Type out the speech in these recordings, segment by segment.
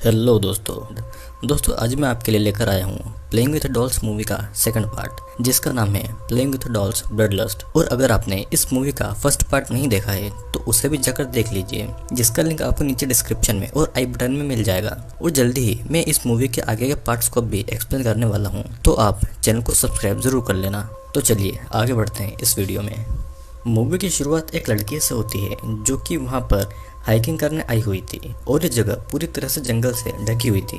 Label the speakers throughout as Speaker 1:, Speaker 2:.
Speaker 1: Hello दोस्तों आज मैं आपके लिए लेकर आया हूँ प्लेइंग विथ डॉल्स मूवी का सेकंड पार्ट जिसका नाम है playing with dolls bloodlust. और अगर आपने इस मूवी का फर्स्ट पार्ट नहीं देखा है तो उसे भी जाकर देख लीजिए, जिसका लिंक आपको नीचे डिस्क्रिप्शन में और आई बटन में मिल जाएगा। और जल्दी ही मैं इस मूवी के आगे के पार्ट्स को भी एक्सप्लेन करने वाला हूँ, तो आप चैनल को सब्सक्राइब जरूर कर लेना। तो चलिए आगे बढ़ते हैं इस वीडियो में। मूवी की शुरुआत एक लड़की से होती है जो कि वहाँ पर हाइकिंग करने आई हुई थी और ये जगह पूरी तरह से जंगल से ढकी हुई थी।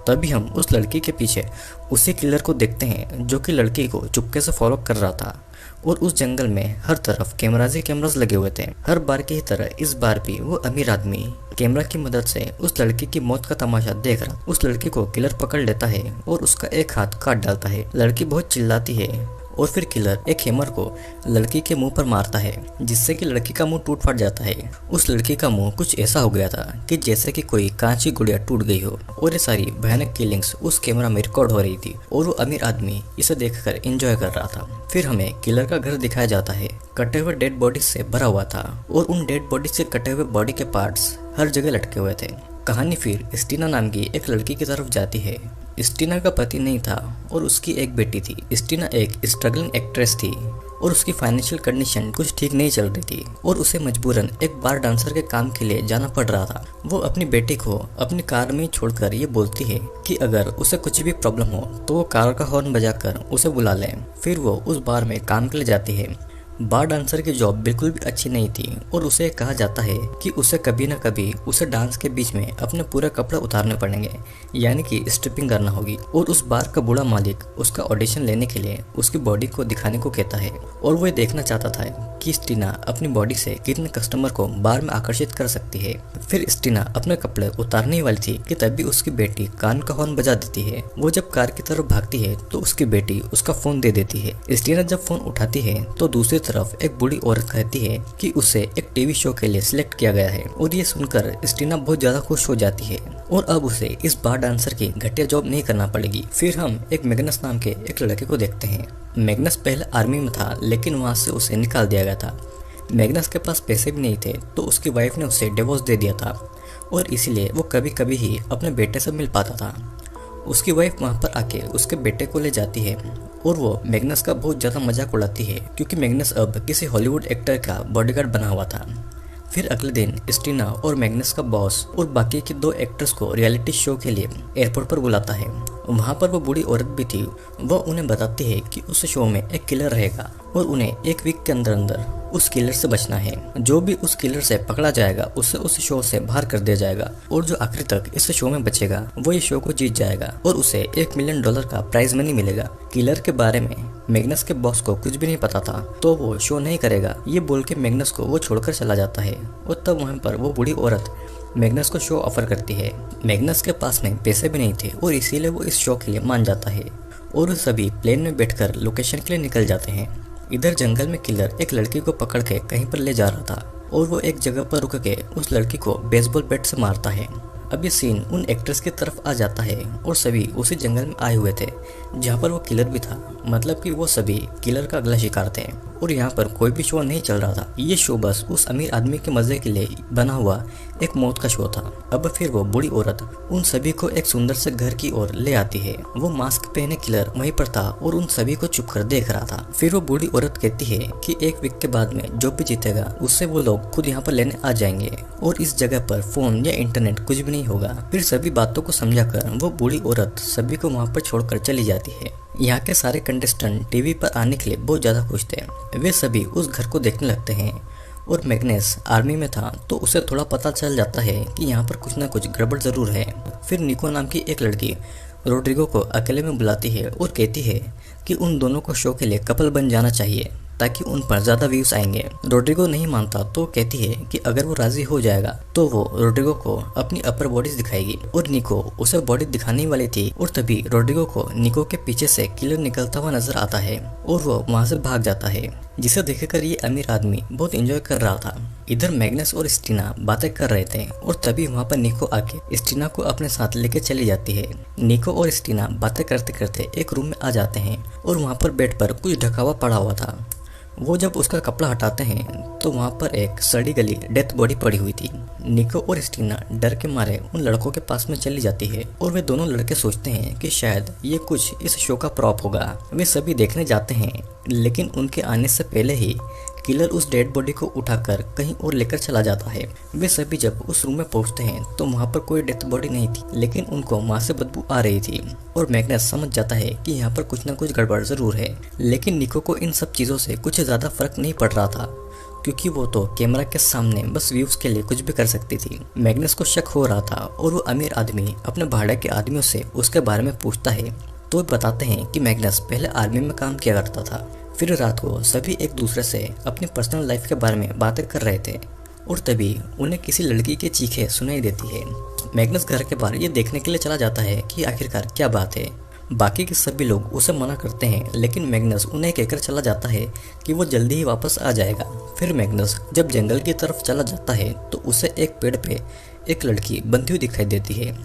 Speaker 1: तभी हम उस लड़की के पीछे उसी किलर को देखते हैं जो कि लड़की को चुपके से फॉलो कर रहा था। और उस जंगल में हर तरफ कैमराज ही कैमराज लगे हुए थे। हर बार की तरह इस बार भी वो अमीर आदमी कैमरा की मदद से उस लड़की की मौत का तमाशा देख रहा। उस लड़की को किलर पकड़ लेता है और उसका एक हाथ काट डालता है। लड़की बहुत चिल्लाती है और फिर किलर एक हैमर को लड़की के मुंह पर मारता है, जिससे कि लड़की का मुंह टूट फट जाता है। उस लड़की का मुंह कुछ ऐसा हो गया था कि जैसे कि कोई कांच की गुड़िया टूट गई हो। और ये सारी भयानक किलिंग्स उस कैमरा में रिकॉर्ड हो रही थी और वो अमीर आदमी इसे देखकर एंजॉय कर रहा था। फिर हमें किलर का घर दिखाया जाता है, कटे हुए डेड बॉडी से भरा हुआ था और उन डेड बॉडी से कटे हुए बॉडी के पार्ट्स हर जगह लटके हुए थे। कहानी फिर स्टीना नाम की एक लड़की की तरफ जाती है। स्टीना का पति नहीं था और उसकी एक बेटी थी। स्टीना एक स्ट्रगलिंग एक्ट्रेस थी और उसकी फाइनेंशियल कंडीशन कुछ ठीक नहीं चल रही थी और उसे मजबूरन एक बार डांसर के काम के लिए जाना पड़ रहा था। वो अपनी बेटी को अपनी कार में छोड़कर ये बोलती है कि अगर उसे कुछ भी प्रॉब्लम हो तो वो कार का हॉर्न बजाकर उसे बुला ले। फिर वो उस बार में काम के लिए जाती है। बार डांसर की जॉब बिल्कुल भी अच्छी नहीं थी और उसे कहा जाता है कि उसे कभी न कभी उसे डांस के बीच में अपने पूरे कपड़े उतारने पड़ेंगे, यानी कि स्ट्रिपिंग करना होगी। और उस बार का बूढ़ा मालिक उसका ऑडिशन लेने के लिए उसकी बॉडी को दिखाने को कहता है और वो देखना चाहता था कि स्टीना अपनी बॉडी से कितने कस्टमर को बार में आकर्षित कर सकती है। फिर स्टीना अपने कपड़े उतारने वाली थी कि तभी उसकी बेटी कान का हॉर्न बजा देती है। वो जब कार की तरफ भागती है तो उसकी बेटी उसका फोन दे देती है। स्टीना जब फोन उठाती है तो दूसरी तरफ एक बूढ़ी औरत कहती है कि उसे एक टीवी शो के लिए सिलेक्ट किया गया है। और ये सुनकर स्टीना बहुत ज्यादा खुश हो जाती है और अब उसे इस बार डांसर की घटिया जॉब नहीं करना पड़ेगी। फिर हम एक मैग्नस नाम के एक लड़के को देखते हैं। मैग्नस पहले आर्मी में था लेकिन वहाँ से उसे निकाल दिया गया था। मैग्नस के पास पैसे भी नहीं थे तो उसकी वाइफ ने उसे डिवोर्स दे दिया था और इसीलिए वो कभी कभी ही अपने बेटे से मिल पाता था। उसकी वाइफ वहाँ पर आके उसके बेटे को ले जाती है और वो मैग्नस का बहुत ज़्यादा मजाक उड़ाती है क्योंकि मैग्नस अब किसी हॉलीवुड एक्टर का बॉडीगार्ड बना हुआ था। फिर अगले दिन स्टीना और मैग्नस का बॉस और बाकी के दो एक्टर्स को रियलिटी शो के लिए एयरपोर्ट पर बुलाता है। वहाँ पर वो बूढ़ी औरत भी थी। वो उन्हें बताती है कि उस शो में एक किलर रहेगा और उन्हें एक वीक के अंदर अंदर उस किलर से बचना है। जो भी उस किलर से पकड़ा जाएगा उसे उस शो से बाहर कर दिया जाएगा और जो आखिरी तक इस शो में बचेगा वो ये शो को जीत जाएगा और उसे $1 मिलियन का प्राइज मनी मिलेगा। किलर के बारे में मैग्नस के बॉस को कुछ भी नहीं पता था तो वो शो नहीं करेगा ये बोल के मैग्नस को वो छोड़कर चला जाता है। और तब वहाँ पर वो बूढ़ी औरत मैग्नस को शो ऑफर करती है। मैग्नस के पास में पैसे भी नहीं थे और इसीलिए वो इस शो के लिए मान जाता है और सभी प्लेन में बैठकर लोकेशन के लिए निकल जाते हैं। इधर जंगल में किलर एक लड़की को पकड़ के कहीं पर ले जा रहा था और वो एक जगह पर रुक के उस लड़की को बेसबॉल बैट से मारता है। अब ये सीन उन एक्ट्रेस की तरफ आ जाता है और सभी उसी जंगल में आए हुए थे जहाँ पर वो किलर भी था, मतलब कि वो सभी किलर का अगला शिकार थे और यहाँ पर कोई भी शो नहीं चल रहा था। ये शो बस उस अमीर आदमी के मजे के लिए बना हुआ एक मौत का शो था। अब फिर वो बूढ़ी औरत उन सभी को एक सुंदर से घर की ओर ले आती है। वो मास्क पहने किलर वहीं पर था और उन सभी को चुप कर देख रहा था। फिर वो बूढ़ी औरत कहती है कि एक वीक के बाद में जो भी जीतेगा उससे वो लोग खुद यहाँ पर लेने आ जाएंगे और इस जगह पर फोन या इंटरनेट कुछ भी नहीं होगा। फिर सभी बातों को समझाकर वो बूढ़ी औरत सभी को वहाँ पर छोड़कर चली जाती है। यहाँ के सारे कंटेस्टेंट टीवी पर आने के लिए बहुत ज़्यादा खुश थे। वे सभी उस घर को देखने लगते हैं और मैग्नस आर्मी में था तो उसे थोड़ा पता चल जाता है कि यहाँ पर कुछ ना कुछ गड़बड़ ज़रूर है। फिर निको नाम की एक लड़की रोड्रिगो को अकेले में बुलाती है और कहती है कि उन दोनों को शो के लिए कपल बन जाना चाहिए ताकि उन पर ज़्यादा व्यूज आएंगे। रोड्रिगो नहीं मानता तो कहती है कि अगर वो राजी हो जाएगा तो वो रोड्रिगो को अपनी अपर बॉडीज दिखाएगी और निको उसे बॉडी दिखाने वाली थी और तभी रोड्रिगो को निको के पीछे से किलर निकलता हुआ नजर आता है और वो वहाँ से भाग जाता है, जिसे देखकर ये अमीर आदमी बहुत एंजॉय कर रहा था। इधर मैग्नस और स्टीना बातें कर रहे थे और तभी वहाँ पर निको आके स्टीना को अपने साथ लेके चली जाती है। निको और स्टीना बातें करते करते एक रूम में आ जाते हैं और वहाँ पर बेड पर कुछ ढका हुआ पड़ा हुआ था। वो जब उसका कपड़ा हटाते हैं तो वहाँ पर एक सड़ी गली डेथ बॉडी पड़ी हुई थी। निको और स्टीना डर के मारे उन लड़कों के पास में चली जाती है और वे दोनों लड़के सोचते हैं कि शायद ये कुछ इस शो का प्रॉप होगा। वे सभी देखने जाते हैं, लेकिन उनके आने से पहले ही किलर उस डेड बॉडी को उठाकर कहीं और लेकर चला जाता है। वे सभी जब उस रूम में पहुंचते हैं तो वहाँ पर कोई डेथ बॉडी नहीं थी, लेकिन उनको वहाँ से बदबू आ रही थी और मैग्नस समझ जाता है कि यहाँ पर कुछ न कुछ गड़बड़ जरूर है। लेकिन निको को इन सब चीज़ों से कुछ ज़्यादा फर्क नहीं पड़ रहा था, क्योंकि वो तो कैमरा के सामने बस व्यूज के लिए कुछ भी कर सकती थी। मैग्नस को शक हो रहा था और वो अमीर आदमी अपने भाड़े के आदमियों से उसके बारे में पूछता है तो बताते हैं कि मैग्नस पहले आर्मी में काम किया करता था। फिर रात को सभी एक दूसरे से अपनी पर्सनल लाइफ के बारे में बातें कर रहे थे और तभी उन्हें किसी लड़की की चीखें सुनाई देती है। मैग्नस घर के बाहर ये देखने के लिए चला जाता है कि आखिरकार क्या बात है। बाकी के सभी लोग उसे मना करते हैं, लेकिन मैग्नस उन्हें कहकर चला जाता है कि वो जल्दी ही वापस आ जाएगा। फिर मैग्नस जब जंगल की तरफ चला जाता है तो उसे एक पेड़ पे एक लड़की बंधी हुई दिखाई देती है।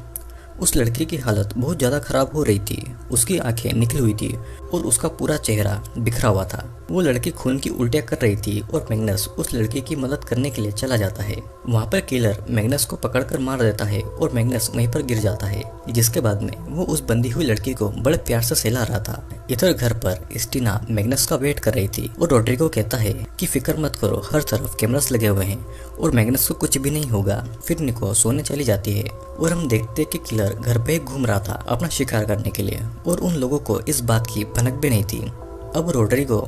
Speaker 1: उस लड़की की हालत बहुत ज़्यादा खराब हो रही थी। उसकी आंखें निकली हुई थी और उसका पूरा चेहरा बिखरा हुआ था। वो लड़की खून की उल्टियाँ कर रही थी और मैग्नस उस लड़की की मदद करने के लिए चला जाता है। वहाँ पर किलर मैग्नस को पकड़कर मार देता है और मैग्नस वहीं पर गिर जाता है, जिसके बाद में वो उस बंधी हुई लड़की को बड़े प्यार से सहला रहा था। इधर घर पर स्टीना मैग्नस का वेट कर रही थी और रोड्रिगो कहता है कि फिक्र मत करो, हर तरफ कैमरास लगे हुए हैं और मैग्नस को कुछ भी नहीं होगा। फिर निको सोने चली जाती है और हम देखते हैं कि किलर घर पे घूम रहा था अपना शिकार करने के लिए और उन लोगों को इस बात की भनक भी नहीं थी। अब रोड्रिगो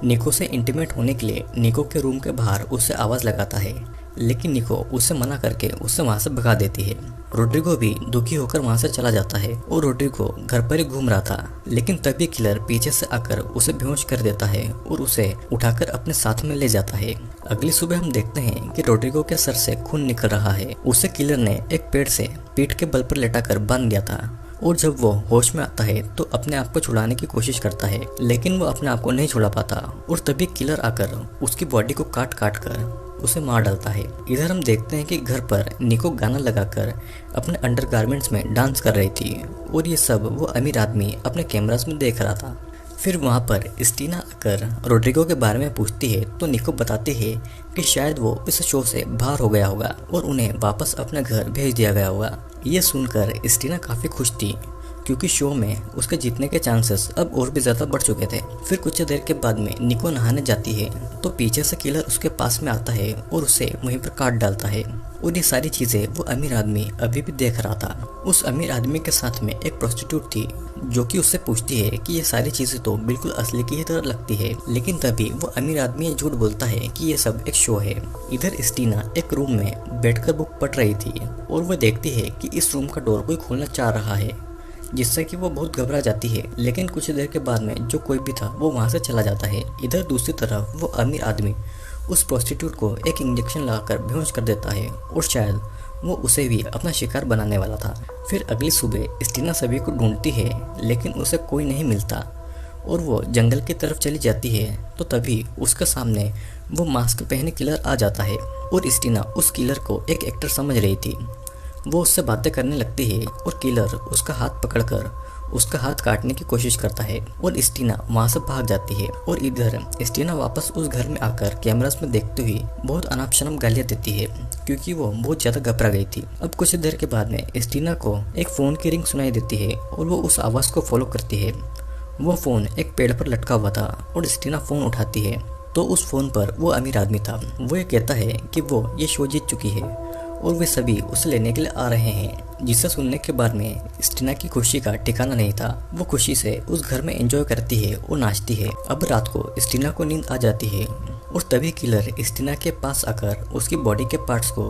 Speaker 1: निको से इंटीमेट होने के लिए निको के रूम के बाहर उससे आवाज़ लगाता है, लेकिन निको उसे मना करके उसे वहाँ से भगा देती है। रोड्रिगो भी दुखी होकर वहाँ से चला जाता है और रोड्रिगो घर पर ही घूम रहा था, लेकिन तभी किलर पीछे से आकर उसे बेहोश कर देता है और उसे उठाकर अपने साथ में ले जाता है। अगली सुबह हम देखते हैं कि रोड्रिगो के सर से खून निकल रहा है। उसे किलर ने एक पेड़ से पीठ के बल पर लेटाकर बांध दिया था और जब वो होश में आता है तो अपने आप को छुड़ाने की कोशिश करता है, लेकिन वो अपने आप को नहीं छुड़ा पाता और तभी किलर आकर उसकी बॉडी को काट काट कर उसे मार डालता है। इधर हम देखते हैं कि घर पर निको गाना लगाकर अपने अंडरगारमेंट्स में डांस कर रही थी और ये सब वो अमीर आदमी अपने कैमरास में देख रहा था। फिर वहाँ पर स्टीना आकर रोड्रिगो के बारे में पूछती है तो निको बताती है कि शायद वो इस शो से बाहर हो गया होगा और उन्हें वापस अपने घर भेज दिया गया होगा। ये सुनकर स्टीना काफ़ी खुश थी, क्योंकि शो में उसके जीतने के चांसेस अब और भी ज़्यादा बढ़ चुके थे। फिर कुछ देर के बाद में निको नहाने जाती है तो पीछे से किलर उसके पास में आता है और उसे वहीं पर काट डालता है और ये सारी चीज़ें वो अमीर आदमी अभी भी देख रहा था। उस अमीर आदमी के साथ में एक प्रोस्टिट्यूट थी जो कि उससे पूछती है कि ये सारी चीज़ें तो बिल्कुल असली की ही तरह लगती है, लेकिन तभी वो अमीर आदमी झूठ बोलता है कि ये सब एक शो है। इधर स्टीना एक रूम में बैठकर बुक पढ़ रही थी और वो देखती है कि इस रूम का डोर कोई खोलना चाह रहा है, जिससे कि वो बहुत घबरा जाती है। लेकिन कुछ देर के बाद में जो कोई भी था वो वहाँ से चला जाता है। इधर दूसरी तरफ वो अमीर आदमी उस प्रोस्टिट्यूट को एक इंजेक्शन लगाकर बेहोश कर देता है और शायद वो उसे भी अपना शिकार बनाने वाला था। फिर अगली सुबह स्टीना सभी को ढूंढती है, लेकिन उसे कोई नहीं मिलता और वो जंगल की तरफ चली जाती है तो तभी उसके सामने वो मास्क पहने किलर आ जाता है और स्टीना उस किलर को एक एक्टर समझ रही थी। वो उससे बातें करने लगती है और किलर उसका हाथ पकड़कर उसका हाथ काटने की कोशिश करता है और स्टीना वहाँ से भाग जाती है। और इधर स्टीना वापस उस घर में आकर कैमरास में देखते हुए बहुत अनाप शनाप गालियाँ देती है, क्योंकि वो बहुत ज़्यादा घबरा गई थी। अब कुछ देर के बाद में स्टीना को एक फ़ोन की रिंग सुनाई देती है और वो उस आवाज़ को फॉलो करती है। वो फ़ोन एक पेड़ पर लटका हुआ था और स्टीना फ़ोन उठाती है तो उस फ़ोन पर वो अमीर आदमी था। वो ये कहता है कि वो ये शो जीत चुकी है और वे सभी उसे लेने के लिए आ रहे हैं, जिसे सुनने के बाद में स्टीना की खुशी का ठिकाना नहीं था। वो खुशी से उस घर में एंजॉय करती है और नाचती है। अब रात को स्टीना को नींद आ जाती है और तभी किलर स्टीना के पास आकर उसकी बॉडी के पार्ट्स को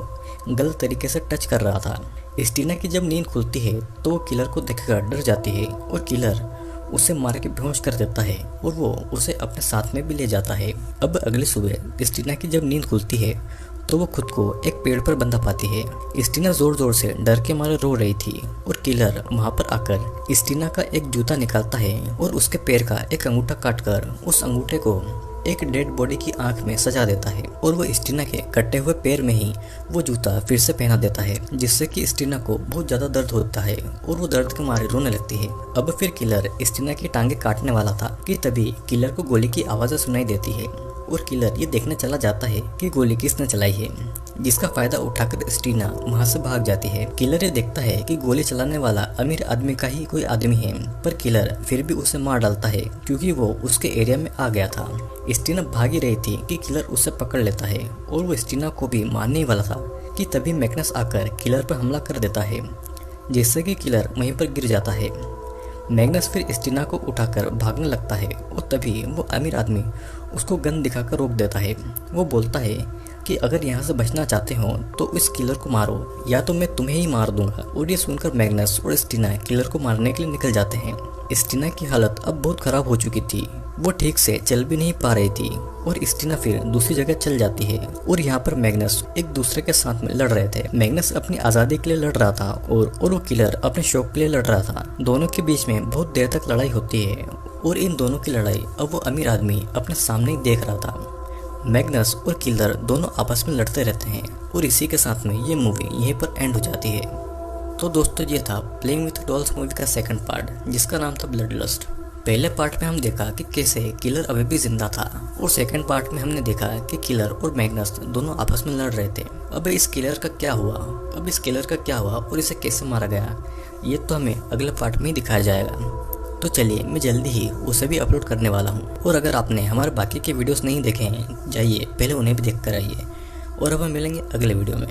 Speaker 1: गलत तरीके से टच कर रहा था। स्टीना की जब नींद खुलती है तो वो किलर को देखकर डर जाती है और किलर उसे मार के बेहोश कर देता है और वो उसे अपने साथ में भी ले जाता है। अब अगली सुबह स्टीना की जब नींद खुलती है तो वो खुद को एक पेड़ पर बंधा पाती है। स्टीना जोर जोर से डर के मारे रो रही थी और किलर वहाँ पर आकर स्टीना का एक जूता निकालता है और उसके पैर का एक अंगूठा काटकर उस अंगूठे को एक डेड बॉडी की आंख में सजा देता है और वो स्टीना के कटे हुए पैर में ही वो जूता फिर से पहना देता है, जिससे कि स्टीना को बहुत ज़्यादा दर्द होता है और वो दर्द के मारे रोने लगती है। अब फिर किलर स्टीना की टांगे काटने वाला था कि तभी किलर को गोली की आवाज़ें सुनाई देती है और किलर ये देखने चला जाता है कि गोली किसने चलाई है, जिसका फायदा उठाकर स्टीना वहां से भाग जाती है। किलर ये देखता है कि गोली चलाने वाला अमीर आदमी का ही कोई आदमी है, पर किलर फिर भी उसे मार डालता है क्योंकि वो उसके एरिया में आ गया था। स्टीना भाग ही रही थी कि किलर उसे पकड़ लेता है और वो स्टीना को भी मारने ही वाला था कि तभी मैग्नस आकर किलर पर हमला कर देता है, जिससे कि किलर वहीं पर गिर जाता है। मैग्नस फिर स्टीना को उठाकर भागने लगता है और तभी वो अमीर आदमी उसको गन दिखाकर रोक देता है। वो बोलता है कि अगर यहाँ से बचना चाहते हो तो इस किलर को मारो या तो मैं तुम्हें ही मार दूंगा। और ये सुनकर मैग्नस और स्टीना किलर को मारने के लिए निकल जाते हैं। स्टीना की हालत अब बहुत खराब हो चुकी थी, वो ठीक से चल भी नहीं पा रही थी और स्टीना फिर दूसरी जगह चल जाती है। और यहाँ पर मैग्नस एक दूसरे के साथ में लड़ रहे थे। मैग्नस अपनी आज़ादी के लिए लड़ रहा था और वो किलर अपने शौक के लिए लड़ रहा था। दोनों के बीच में बहुत देर तक लड़ाई होती है और इन दोनों की लड़ाई अब वो अमीर आदमी अपने सामने ही देख रहा था। मैग्नस और किलर दोनों आपस में लड़ते रहते हैं और इसी के साथ में ये मूवी यहीं पर एंड हो जाती है। तो दोस्तों ये था प्लेइंग विथ डॉल्स मूवी का सेकंड पार्ट, जिसका नाम था ब्लड लस्ट। पहले पार्ट में हम देखा कि कैसे किलर अभी भी जिंदा था और सेकंड पार्ट में हमने देखा कि किलर और मैग्नस दोनों आपस में लड़ रहे थे। अब इस किलर का क्या हुआ और इसे कैसे मारा गया, ये तो हमें अगले पार्ट में ही दिखाया जाएगा। तो चलिए मैं जल्दी ही उसे भी अपलोड करने वाला हूँ। और अगर आपने हमारे बाकी के वीडियोस नहीं देखे हैं, जाइए पहले उन्हें भी देख कर आइए। और अब हम मिलेंगे अगले वीडियो में।